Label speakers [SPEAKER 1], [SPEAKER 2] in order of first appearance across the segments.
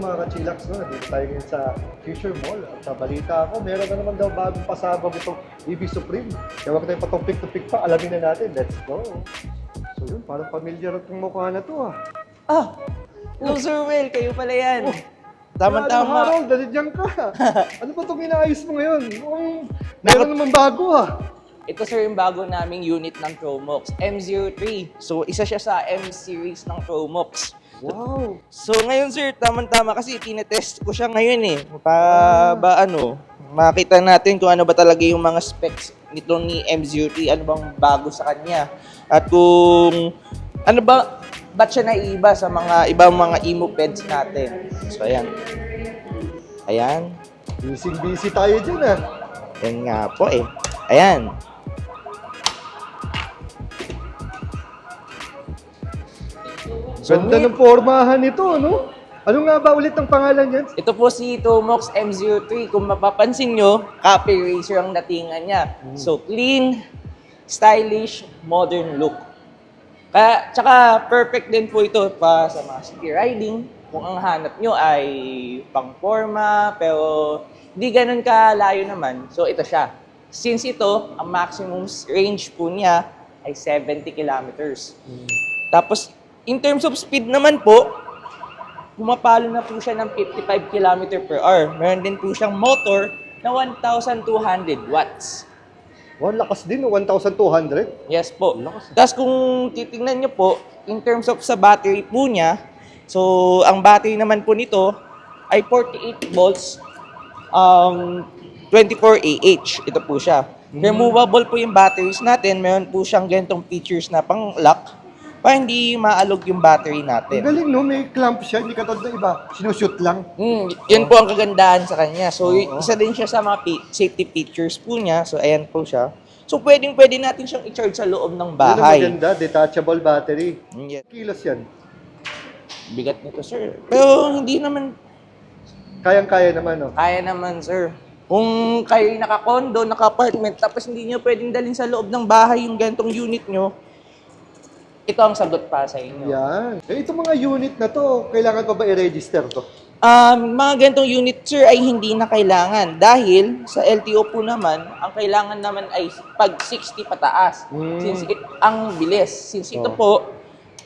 [SPEAKER 1] mga ka-chillax, no? Dito tayo ngayon sa Future Mall. At sa balita ako, meron na naman daw bagong pasabog itong EV Supreme. Kaya huwag tayong patumpik-tupik pa, alamin na natin. Let's go! So yun, parang familiar itong mukha na to ah.
[SPEAKER 2] Ah! Hello, Sir Will. Kayo pala yan. Tama-tama.
[SPEAKER 1] Harold, dalidyang ka. Ano ba itong inaayos mo ngayon? Meron naman bago ah.
[SPEAKER 2] Ito, sir, yung bago naming unit ng Promox, M03. So, isa siya sa M-series ng Promox.
[SPEAKER 1] Wow!
[SPEAKER 2] So, ngayon, sir, tama-tama kasi tinetest ko siya ngayon eh. Makita natin kung ano ba talaga yung mga specs nito ni M03, ano bang bago sa kanya. At kung ano ba, ba't siya naiiba sa mga ibang mga emo peds natin. So, ayan. Ayan.
[SPEAKER 1] Busy tayo dyan ah.
[SPEAKER 2] Yan nga po eh. Ayan.
[SPEAKER 1] Ganda ng pormahan nito, no? Ano nga ba ulit ang pangalan niyan?
[SPEAKER 2] Ito po si Tomox M03. Kung mapapansin nyo, copy racer ang datingan niya. So, clean, stylish, modern look. Tsaka perfect din po ito pa sa mga city riding. Kung ang hanap nyo ay pang-forma, pero hindi ganun kalayo naman. So, ito siya. Since ito, ang maximum range po niya ay 70 kilometers. Tapos, in terms of speed naman po, pumapalo na po siya ng 55 km per hour. Meron din po siyang motor na 1,200 watts.
[SPEAKER 1] Wow, lakas din, 1,200.
[SPEAKER 2] Yes po.
[SPEAKER 1] Lakas.
[SPEAKER 2] Tapos kung titingnan nyo po, in terms of sa battery po niya, so ang battery naman po nito ay 48 volts, 24 Ah. Ito po siya. Removable po yung batteries natin. Meron po siyang ganitong features na pang-lock para hindi maalog yung battery
[SPEAKER 1] Ang
[SPEAKER 2] natin.
[SPEAKER 1] galing, no? May clamp siya, hindi katulad ng iba. Sinushoot lang.
[SPEAKER 2] Yun po ang kagandahan sa kanya. So,
[SPEAKER 1] Oo.
[SPEAKER 2] isa din siya sa mga safety features po niya. So, ayan po siya. So, pwede natin siyang i-charge sa loob ng
[SPEAKER 1] Yun ang
[SPEAKER 2] bahay.
[SPEAKER 1] maganda, detachable battery.
[SPEAKER 2] Yes.
[SPEAKER 1] Kilos yan.
[SPEAKER 2] Bigat nito, sir. Pero hindi naman,
[SPEAKER 1] Kayang-kaya naman, no?
[SPEAKER 2] kaya naman, sir. Kung kayo naka-condo, naka-apartment, tapos hindi nyo pwedeng dalhin sa loob ng bahay yung gantong unit nyo, ito ang sagot para sa inyo.
[SPEAKER 1] Yan. Eh, itong mga unit na to, kailangan pa ba i-register to?
[SPEAKER 2] Mga ganitong unit, sir, ay hindi na kailangan. Dahil sa LTO po naman, ang kailangan naman ay pag 60 pataas. Since ang bilis. Since ito po,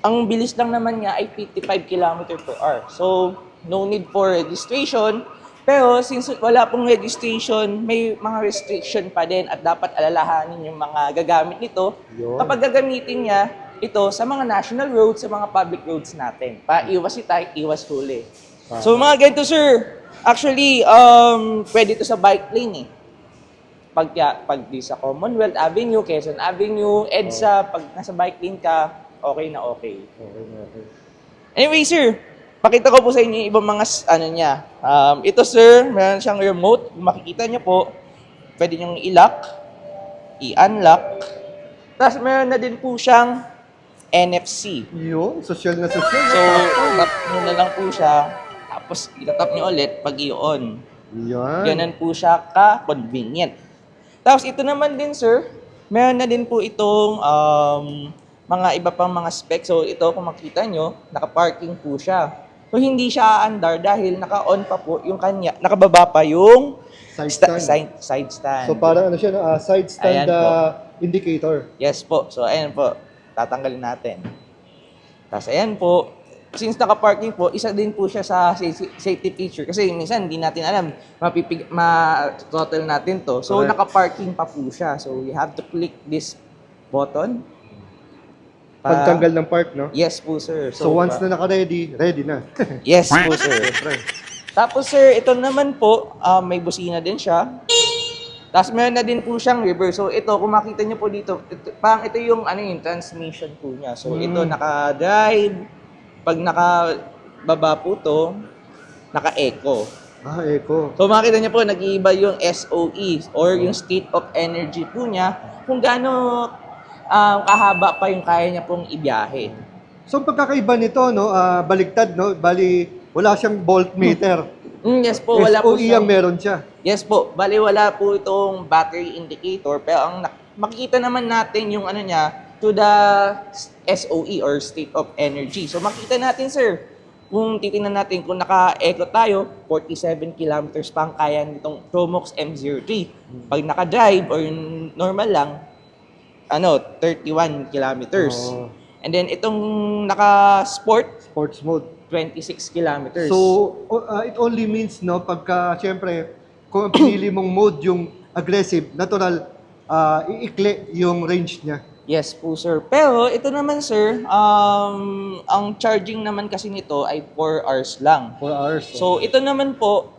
[SPEAKER 2] ang bilis lang naman niya ay 55 km per hour. So, no need for registration. Pero since wala pong registration, may mga restriction pa din at dapat alalahanin yung mga gagamit nito.
[SPEAKER 1] Yun.
[SPEAKER 2] Kapag gagamitin niya, ito sa mga national roads, sa mga public roads natin. Iwas itay, iwas huli. So mga ganito, sir. Actually, pwede ito sa bike lane eh. Pag di sa Commonwealth Avenue, Quezon Avenue, EDSA, pag nasa bike lane ka, okay na okay.
[SPEAKER 1] Okay.
[SPEAKER 2] Anyway, sir, pakita ko po sa inyo yung ibang mga ano niya. Ito, sir, meron siyang remote. Kung makikita niyo po, pwede niyong i-lock, i-unlock. Tapos meron na din po siyang NFC.
[SPEAKER 1] Yun, social na social.
[SPEAKER 2] So, tap nyo na lang po siya. Tapos, itatap nyo ulit pag i-on.
[SPEAKER 1] Yan.
[SPEAKER 2] Ganun po siya ka-convenient. Tapos, ito naman din, sir, meron na din po itong mga iba pang mga specs. So, ito, kung makita nyo, naka-parking po siya. So, hindi siya aandar dahil naka-on pa po yung kanya. Nakababa pa yung
[SPEAKER 1] Side stand.
[SPEAKER 2] side stand.
[SPEAKER 1] So parang ano siya, no? Side stand
[SPEAKER 2] Ayan po.
[SPEAKER 1] indicator.
[SPEAKER 2] Yes po. So, ayan po. Tatanggalin natin. Tapos, ayan po. Since naka-parking po, isa din po siya sa safety feature. Kasi minsan, hindi natin alam, ma-throttle natin to. So,
[SPEAKER 1] Correct.
[SPEAKER 2] naka-parking pa po siya. So, you have to click this button.
[SPEAKER 1] Pagtanggal ng park, no?
[SPEAKER 2] Yes po, sir.
[SPEAKER 1] So once na naka-ready, ready na.
[SPEAKER 2] Yes po, sir. Tapos, sir, ito naman po, may busina din siya. Tapos meron na din po siyang reverse. So ito, kung makita niyo po dito, ito yung yung transmission po niya. So ito naka-drive. Pag nakababa po to, naka-eco.
[SPEAKER 1] Eco.
[SPEAKER 2] So makita niyo po, nag-iiba yung SOE or yung state of energy po niya kung gaano kahaba pa yung kaya niya pong ibiyahe.
[SPEAKER 1] So ang pagkakaiba nito, no, baligtad, no? Bali, wala siyang voltmeter.
[SPEAKER 2] Yes po, wala po
[SPEAKER 1] SOE ang meron siya.
[SPEAKER 2] Yes po, bali wala po itong battery indicator, pero ang makikita naman natin yung niya to the SOE or state of energy. So makita natin, sir, kung titingnan natin, kung naka-eco tayo, 47 kilometers pa ang kaya nitong Promox M03. Pag naka-drive or normal lang, 31 kilometers.
[SPEAKER 1] Oo.
[SPEAKER 2] And then itong naka-sport,
[SPEAKER 1] Sports mode.
[SPEAKER 2] 26 kilometers.
[SPEAKER 1] So, it only means, no, pagka, syempre, kung pinili mong mode yung aggressive, natural, iikli yung range niya.
[SPEAKER 2] Yes po, sir. Pero ito naman, sir, ang charging naman kasi nito ay 4 hours lang.
[SPEAKER 1] 4 hours.
[SPEAKER 2] So, ito naman po,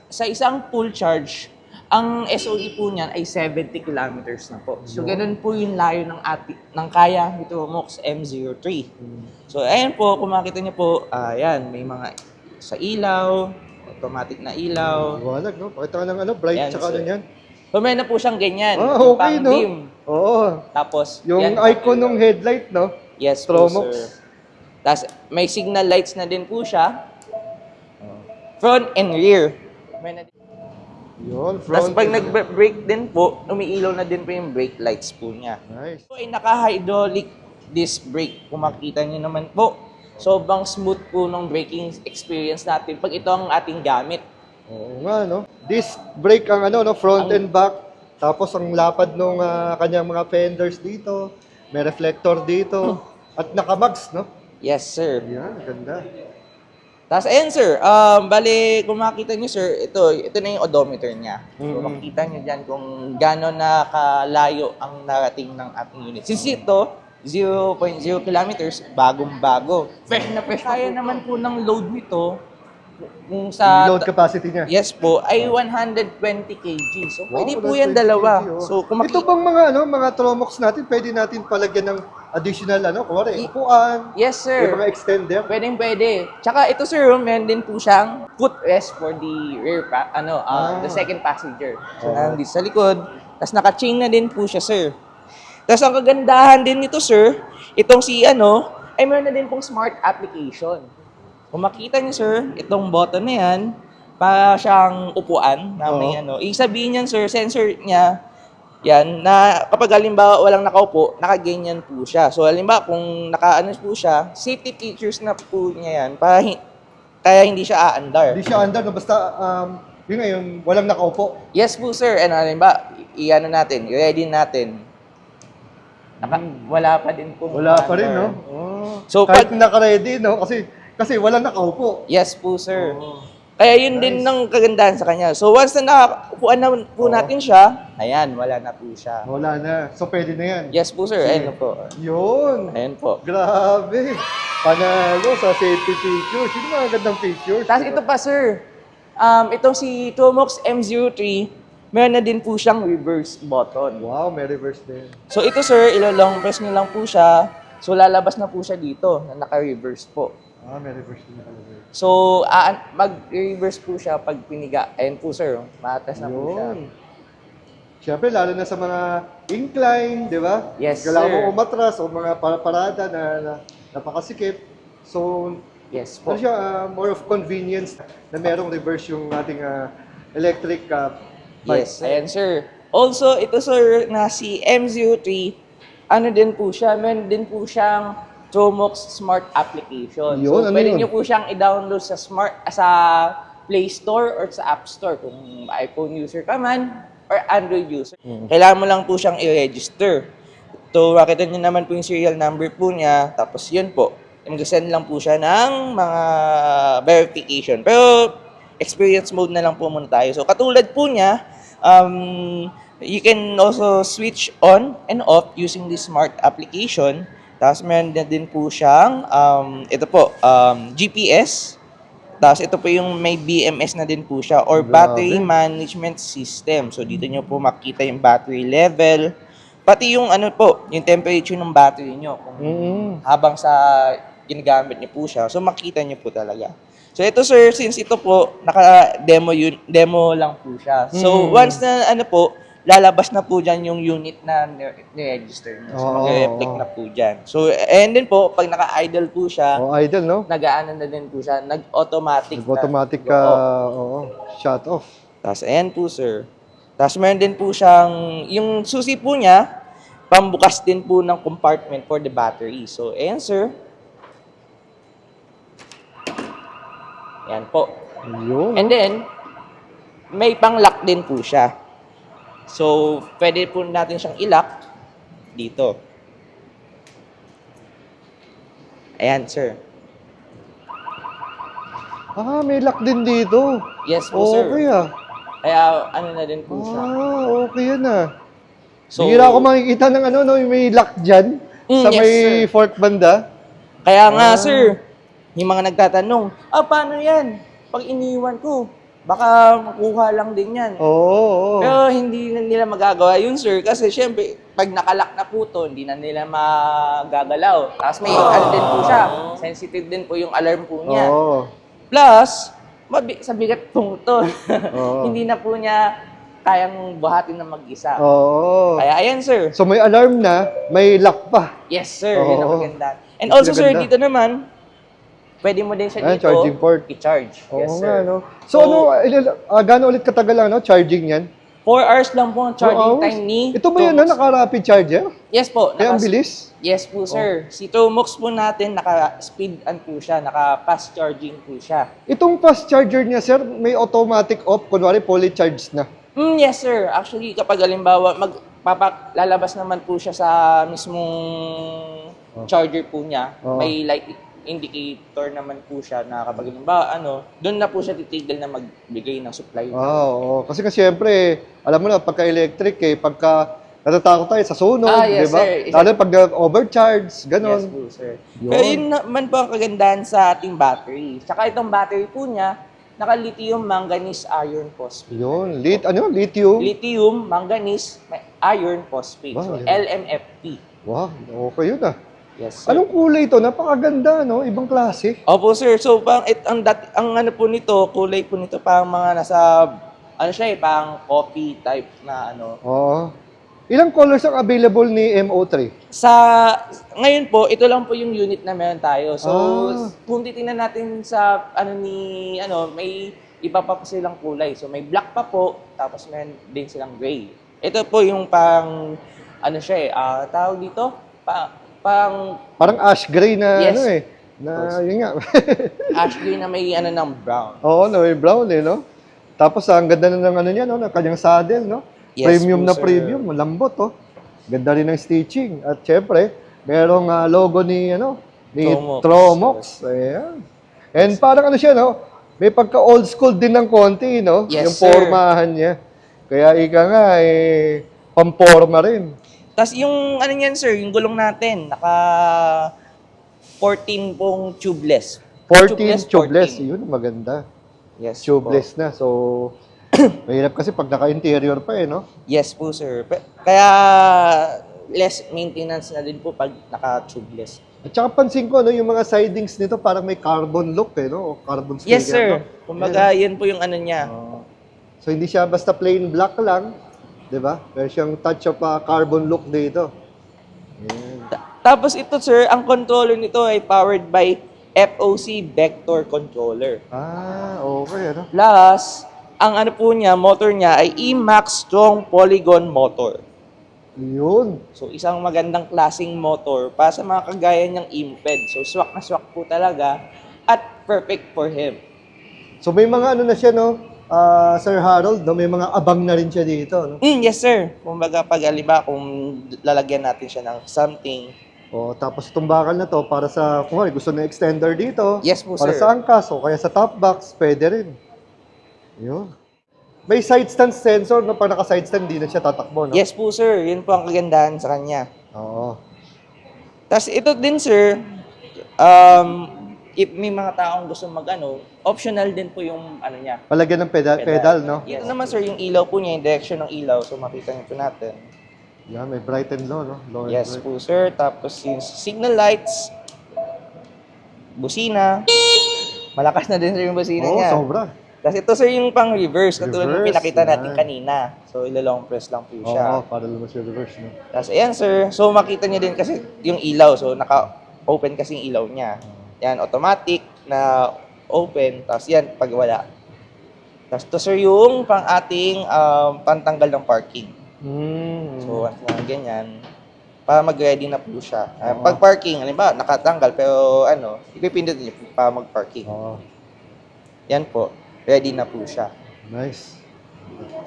[SPEAKER 2] sa isang full charge, ang SOE po niyan ay 70 kilometers na po. So, ganun po yung layo ng kaya nito MOX M03. So, ayan po, kung makita niyo po, ayan, may mga sa ilaw, automatic na ilaw.
[SPEAKER 1] Walag, no? Pakita ka ng bright,
[SPEAKER 2] Yan,
[SPEAKER 1] tsaka
[SPEAKER 2] sir.
[SPEAKER 1] ano yan.
[SPEAKER 2] So, meron na po siyang ganyan.
[SPEAKER 1] Ah,
[SPEAKER 2] yung
[SPEAKER 1] okay, no?
[SPEAKER 2] pang-dim.
[SPEAKER 1] Oo.
[SPEAKER 2] Tapos,
[SPEAKER 1] Yung
[SPEAKER 2] yan,
[SPEAKER 1] icon ng headlight, no?
[SPEAKER 2] yes po,
[SPEAKER 1] Promox.
[SPEAKER 2] sir. Tapos, may signal lights na din po siya. Front and rear. May na din.
[SPEAKER 1] Yun,
[SPEAKER 2] Tapos,
[SPEAKER 1] front.
[SPEAKER 2] pag nag-brake din po, umiilaw na din po yung brake lights po niya.
[SPEAKER 1] Nice.
[SPEAKER 2] Ito ay naka-hydraulic disc brake. Kung makikita niyo naman po, sobrang smooth po ng braking experience natin pag ito ang ating gamit.
[SPEAKER 1] Oo nga, no? Disc brake ang front and back. Tapos ang lapad nung kanyang mga fenders dito. May reflector dito. At naka-mags, no?
[SPEAKER 2] Yes, sir.
[SPEAKER 1] Yan, ganda.
[SPEAKER 2] Tapos, ayan, sir. Bali, kung makita niyo, sir, ito na yung odometer niya. So, makikita niyo dyan kung gano'n nakalayo ang narating ng ating unit. Since ito, 0.0 kilometers, bagong-bago. Fresh na fresh. Kaya naman po ng load nito, kung sa...
[SPEAKER 1] Load capacity niya.
[SPEAKER 2] Yes po, ay 120 kg. So,
[SPEAKER 1] Wow,
[SPEAKER 2] pwede po
[SPEAKER 1] 120
[SPEAKER 2] yan dalawa.
[SPEAKER 1] kg, oh.
[SPEAKER 2] So, kung
[SPEAKER 1] Ito bang mga Tromox natin, pwede natin palagyan ng additional, kunwari, upuan,
[SPEAKER 2] Yes,
[SPEAKER 1] may
[SPEAKER 2] sir.
[SPEAKER 1] mga extender.
[SPEAKER 2] Pwede. Tsaka ito, sir, meron din po siyang footrest for the rear, the second passenger. So, nandito sa likod. Tapos naka-chain na din po siya, sir. Tapos ang kagandahan din nito, sir, itong ay meron na din pong smart application. Kung makita niyo, sir, itong button na yan, para siyang upuan na may Ibig sabihin niyan, sir, sensor niya, yan, na kapag halimbawa walang nakaupo, nakaganyan po siya. So halimbawa kung naka-ano po siya, safety features na po niya yan, para kaya hindi siya aandar.
[SPEAKER 1] Hindi siya under, no? Basta, yun ngayon, walang nakaupo.
[SPEAKER 2] Yes po, sir. And halimbawa, i-ano natin, i-ready natin. Wala pa din po.
[SPEAKER 1] Wala pa rin, no?
[SPEAKER 2] So,
[SPEAKER 1] Kahit naka-ready, no? Kasi walang nakaupo.
[SPEAKER 2] Yes po, sir. Kaya yun din ng kagandahan sa kanya. So once na nakaupuan na po natin siya, ayan, wala na po siya.
[SPEAKER 1] Wala na. So, pwede na yan.
[SPEAKER 2] Yes po, sir. Ayan po.
[SPEAKER 1] Yun.
[SPEAKER 2] Ayan po.
[SPEAKER 1] Grabe. Panalo sa safety features. Yun mga gandang features.
[SPEAKER 2] Tapos ito pa, sir. Itong si Tromox M03, meron na din po siyang reverse button.
[SPEAKER 1] Wow, may reverse din.
[SPEAKER 2] So ito, sir, ilo-long press nyo lang po siya. So lalabas na po siya dito na naka-reverse po.
[SPEAKER 1] May reverse din talaga.
[SPEAKER 2] So, mag-reverse po siya pag piniga. Ayan po, sir. Maatas na po siya.
[SPEAKER 1] Yun. Siyempre, lalo na sa mga incline, di ba?
[SPEAKER 2] Yes,
[SPEAKER 1] Kailangan
[SPEAKER 2] sir.
[SPEAKER 1] mo umatras o mga parada na napakasikip. So,
[SPEAKER 2] Yes po.
[SPEAKER 1] ano siya, more of convenience na merong reverse yung ating electric bike.
[SPEAKER 2] Yes, ayan, sir. Also, ito, sir, na si M03, ano din po siya, meron din po siyang Tromox Smart Application.
[SPEAKER 1] Yun,
[SPEAKER 2] So,
[SPEAKER 1] ano
[SPEAKER 2] pwede
[SPEAKER 1] yun?
[SPEAKER 2] nyo po siyang i-download sa Play Store or sa App Store kung iPhone user ka man or Android user. Kailangan mo lang po siyang i-register. So, makita nyo naman po yung serial number po niya. Tapos, yun po. Mag-send lang po siya ng mga verification. Pero, experience mode na lang po muna tayo. So, katulad po niya, you can also switch on and off using this smart application. Tapos meron din po siyang, GPS. Tapos ito po yung may BMS na din po siya or Battery Management System. So dito nyo po makita yung battery level. Pati yung yung temperature ng battery nyo. Kung habang sa ginagamit nyo po siya. So makita nyo po talaga. So ito, sir, since ito po, naka-demo lang po siya. So once na lalabas na po dyan yung unit na ni-register nyo. So, mag-reflect na po dyan. So, and then po, pag naka-idle po siya,
[SPEAKER 1] idle, no?
[SPEAKER 2] nag-aano na din po siya, nag-automatic
[SPEAKER 1] Automatic shut off.
[SPEAKER 2] Tapos, ayan po, sir. Tapos, meron din po siyang, yung susi po niya, pambukas din po ng compartment for the battery. So, ayan, sir. Yan po.
[SPEAKER 1] Yun.
[SPEAKER 2] And then, may pang-lock din po siya. So, pwede po natin siyang i-lock dito. Ayan, sir.
[SPEAKER 1] Ah, may lock din dito.
[SPEAKER 2] Yes po, sir.
[SPEAKER 1] Okay ah.
[SPEAKER 2] Kaya, ano na din po siya.
[SPEAKER 1] Ah, okay yan ah.
[SPEAKER 2] So,
[SPEAKER 1] Bihira ako makikita ng ano, no, yung may lock dyan. Sa
[SPEAKER 2] yes,
[SPEAKER 1] may
[SPEAKER 2] sir.
[SPEAKER 1] fork banda.
[SPEAKER 2] Kaya nga, sir, yung mga nagtatanong, paano yan? Pag iniwan ko, baka makuha lang din yan.
[SPEAKER 1] Oo.
[SPEAKER 2] Pero hindi na nila magagawa yun, sir. Kasi syempre, pag nakalak na po to, hindi na nila magagalaw. Tapos may ano din po siya. Sensitive din po yung alarm po niya.
[SPEAKER 1] Oo.
[SPEAKER 2] Plus, sa bigat po to.
[SPEAKER 1] Oo.
[SPEAKER 2] Hindi na po niya kayang buhatin na mag-isa.
[SPEAKER 1] Oo.
[SPEAKER 2] Kaya ayan, sir.
[SPEAKER 1] So may alarm na, may lock pa.
[SPEAKER 2] Yes, sir. Yun ang
[SPEAKER 1] Oo.
[SPEAKER 2] maganda. And
[SPEAKER 1] Mas
[SPEAKER 2] also, sir,
[SPEAKER 1] maganda.
[SPEAKER 2] dito naman, pwede mo din siya
[SPEAKER 1] Ayan,
[SPEAKER 2] dito
[SPEAKER 1] charging port.
[SPEAKER 2] i-charge.
[SPEAKER 1] Oo
[SPEAKER 2] Yes,
[SPEAKER 1] nga,
[SPEAKER 2] sir.
[SPEAKER 1] no? So, gaano ulit katagal lang, no? Charging yan?
[SPEAKER 2] 4 hours lang po ang
[SPEAKER 1] 2
[SPEAKER 2] charging
[SPEAKER 1] hours?
[SPEAKER 2] time ni
[SPEAKER 1] Ito ba yun, na naka-rapid charger?
[SPEAKER 2] Yes po.
[SPEAKER 1] Kaya ang bilis?
[SPEAKER 2] Yes po, sir. Si Tomox po natin, naka-speed po siya, naka-fast charging po siya.
[SPEAKER 1] Itong fast charger niya, sir, may automatic off. Kunwari, fully charged na.
[SPEAKER 2] Yes, sir. Actually, kapag halimbawa, lalabas naman po siya sa mismong charger po niya.
[SPEAKER 1] Oh.
[SPEAKER 2] May light indicator naman po siya na kapag halimbawa, doon na po siya titigil na magbigay ng supply.
[SPEAKER 1] Oo. Kasi siyempre, alam mo na, pagka-electric, pagka natatakot tayo sa sunog,
[SPEAKER 2] yes,
[SPEAKER 1] di ba?
[SPEAKER 2] sir.
[SPEAKER 1] Lalo pag overcharge, ganon.
[SPEAKER 2] Yes po, sir.
[SPEAKER 1] Yun.
[SPEAKER 2] Pero yun naman po ang kagandahan sa ating battery. Tsaka itong battery po niya, naka-lithium manganese iron phosphate.
[SPEAKER 1] Yun. Lithium?
[SPEAKER 2] Lithium manganese iron phosphate. So,
[SPEAKER 1] Wow, yun.
[SPEAKER 2] LMFP.
[SPEAKER 1] Wow, okay yun ah.
[SPEAKER 2] Yes, sir.
[SPEAKER 1] Anong kulay ito? Napakaganda, no? Ibang klase.
[SPEAKER 2] Opo, sir. So, ang ano po nito, kulay po nito, parang mga nasa, ano siya parang coffee type na ano.
[SPEAKER 1] Oo. Ilang colors ang available ni MO3?
[SPEAKER 2] Ngayon po, ito lang po yung unit na meron tayo. So, kung titingnan natin sa, may iba pa po silang kulay. So, may black pa po, tapos meron din silang gray. Ito po yung tawag dito,
[SPEAKER 1] Parang ash gray na
[SPEAKER 2] Yes.
[SPEAKER 1] yun nga.
[SPEAKER 2] ash gray na may ng brown.
[SPEAKER 1] Oo, no, may brown no? Tapos ang ganda na ng niya, no? Ng kanyang saddle, no?
[SPEAKER 2] Yes
[SPEAKER 1] Premium
[SPEAKER 2] po,
[SPEAKER 1] na
[SPEAKER 2] sir.
[SPEAKER 1] premium, malambot, oh. Ganda rin ng stitching. At syempre, merong logo ni
[SPEAKER 2] Tromox.
[SPEAKER 1] Tromox. Ayan. And parang siya, no? May pagka old school din ng konti, no?
[SPEAKER 2] Yes,
[SPEAKER 1] yung
[SPEAKER 2] sir.
[SPEAKER 1] pormahan niya. Kaya ika nga, pamporma rin.
[SPEAKER 2] Tapos yung niyan, sir, yung gulong natin, naka 14 pong tubeless.
[SPEAKER 1] 14 tubeless. Yun, maganda.
[SPEAKER 2] Yes
[SPEAKER 1] Tubeless na. So, mahirap kasi pag naka-interior pa no?
[SPEAKER 2] Yes po, sir. Kaya less maintenance na din po pag naka-tubeless.
[SPEAKER 1] At saka pansin ko, yung mga sidings nito parang may carbon look, no? O carbon sticker,
[SPEAKER 2] Yes, sir.
[SPEAKER 1] no?
[SPEAKER 2] Kumbaga, yan po yung niya.
[SPEAKER 1] So, hindi siya basta plain black lang, di ba? Pero siyang touch of carbon look dito. Yan.
[SPEAKER 2] Tapos ito, sir, ang controller nito ay powered by FOC Vector Controller.
[SPEAKER 1] Okay,
[SPEAKER 2] Plus, ang po niya, motor niya ay E-Max Strong Polygon Motor.
[SPEAKER 1] Yun.
[SPEAKER 2] So, isang magandang klaseng motor para sa mga kagaya niyang Imped. So, swak na swak po talaga at perfect for him.
[SPEAKER 1] So, may mga na siya, no? Sir Harold, no? May mga abang na rin siya dito, no?
[SPEAKER 2] Yes, sir. Kumbaga, kung lalagyan natin siya ng something.
[SPEAKER 1] Tapos itong bakal na to, para sa, kung gusto na extender dito,
[SPEAKER 2] Yes po,
[SPEAKER 1] para
[SPEAKER 2] sir.
[SPEAKER 1] sa angkas, o kaya sa top box, pwede rin. Yun. May side stand sensor, no? Pag naka-side stand, hindi na siya tatakbo, no?
[SPEAKER 2] Yes po, sir. Yun po ang kagandahan sa kanya.
[SPEAKER 1] Oo.
[SPEAKER 2] Tapos ito din, sir, if may mga taong gusto optional din po yung niya.
[SPEAKER 1] Palagyan ng pedal, no?
[SPEAKER 2] Yes. Ito naman, sir, yung ilaw po niya, yung direction ng ilaw. So, makita niyo po natin.
[SPEAKER 1] Yan, may bright and low, no? Low and
[SPEAKER 2] Yes
[SPEAKER 1] bright.
[SPEAKER 2] po, sir. Tapos yung signal lights, busina. Malakas na din, sir, yung busina niya.
[SPEAKER 1] Sobra.
[SPEAKER 2] Tapos ito, sir, yung pang-reverse, katulad ng
[SPEAKER 1] Reverse,
[SPEAKER 2] pinakita natin
[SPEAKER 1] yan.
[SPEAKER 2] kanina. So, ilo-long press lang po siya.
[SPEAKER 1] Para lumabas yung reverse, no?
[SPEAKER 2] Tapos, ayan, sir. So, makita niyo din kasi yung ilaw. So, naka-open kasi yung ilaw niya. Yan, automatic na open. Tapos, yan, pag wala. Tapos, ito, sir, yung pang-ating pantanggal ng parking. So, ganyan. Para mag-ready na po siya. Pag parking, halimbawa, nakatanggal, pero ipipindot niyo para mag-parking. Yan po, ready na po siya.
[SPEAKER 1] Nice.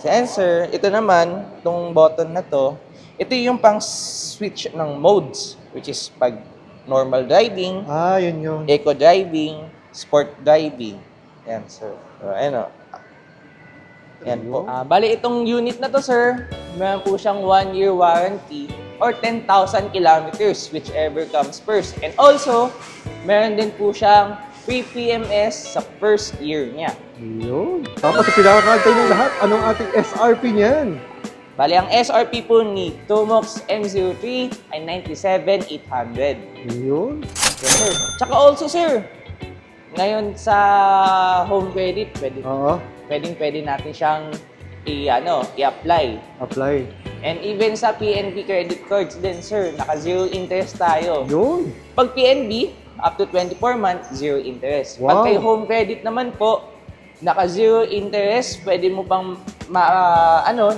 [SPEAKER 2] Then sir, ito naman, itong button na to, ito yung pang switch ng modes, which is pag normal driving,
[SPEAKER 1] Ah, yun yun.
[SPEAKER 2] eco driving, sport driving. Yan sir. So, ayan o. Yan po. Bali, itong unit na to sir, meron po siyang 1-year warranty or 10,000 kilometers, whichever comes first. And also, meron din po siyang free PMS sa first year niya.
[SPEAKER 1] Yun. Tapos sa pinakakantay ng lahat, anong ating SRP niyan?
[SPEAKER 2] Bali, ang SRP po ni Tumox M03 ay 97,800.
[SPEAKER 1] Yun.
[SPEAKER 2] Yes, sir. Tsaka also, sir, ngayon sa home credit,
[SPEAKER 1] Oo.
[SPEAKER 2] pwede natin siyang i-apply.
[SPEAKER 1] Apply.
[SPEAKER 2] And even sa PNB credit cards din, sir, naka-zero interest tayo.
[SPEAKER 1] Yun.
[SPEAKER 2] Pag PNB, up to 24 months, zero interest.
[SPEAKER 1] Wow.
[SPEAKER 2] Pag kay home credit naman po, naka-zero interest, pwede mo pang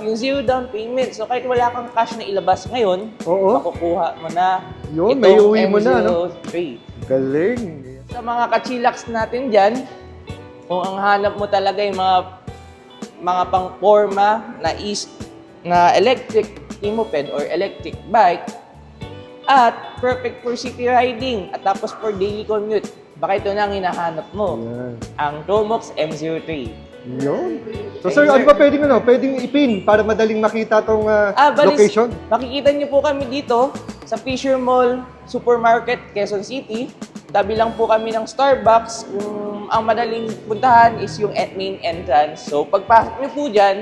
[SPEAKER 2] yung zero down payment. So kahit wala kang cash na ilabas ngayon,
[SPEAKER 1] Oo.
[SPEAKER 2] makukuha mo na
[SPEAKER 1] Yun,
[SPEAKER 2] itong
[SPEAKER 1] may uwi mo na, no?
[SPEAKER 2] M03.
[SPEAKER 1] Galing.
[SPEAKER 2] Sa mga kachilaks natin dyan, kung ang hanap mo talaga yung mga pang-forma na electric moped or electric bike at perfect for city riding at tapos for daily commute, baka ito na ang hinahanap mo.
[SPEAKER 1] Yan.
[SPEAKER 2] Ang Tomox M03.
[SPEAKER 1] Yun. So sir, ano ba pwedeng ipin para madaling makita tong location?
[SPEAKER 2] Makikita niyo po kami dito sa Fisher Mall Supermarket, Quezon City. Tabi lang po kami ng Starbucks. Ang madaling puntahan is yung main entrance. So pagpasok niyo po dyan,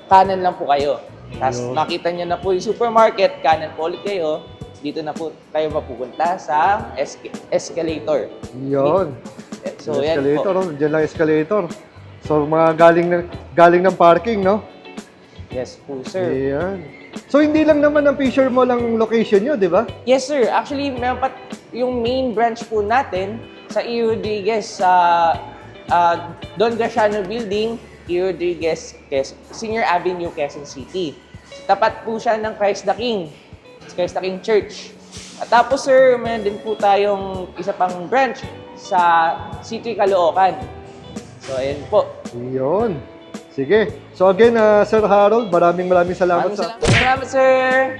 [SPEAKER 2] kanan lang po kayo. Tapos
[SPEAKER 1] Yun.
[SPEAKER 2] makita niyo na po yung supermarket, kanan po ulit kayo. Dito na po tayo mapupunta sa escalator.
[SPEAKER 1] Yun.
[SPEAKER 2] So
[SPEAKER 1] Yung
[SPEAKER 2] yan
[SPEAKER 1] escalator,
[SPEAKER 2] po.
[SPEAKER 1] oh. Diyan lang escalator. So mga galing ng parking, no?
[SPEAKER 2] Yes po, sir.
[SPEAKER 1] Ayan. So hindi lang naman ang Fisher Mall ang location nyo, di ba?
[SPEAKER 2] Yes, sir. Actually, meron pa yung main branch po natin sa E. Rodriguez sa Don Graciano Building, E. Rodriguez, Senior Avenue, Quezon City. Tapat po siya ng Christ the King Church. At tapos, sir, meron din po tayong isa pang branch sa City Caloocan. So, ayan po.
[SPEAKER 1] Yun. Sige. So again, Sir Harold, maraming salamat
[SPEAKER 2] Salamat, sir.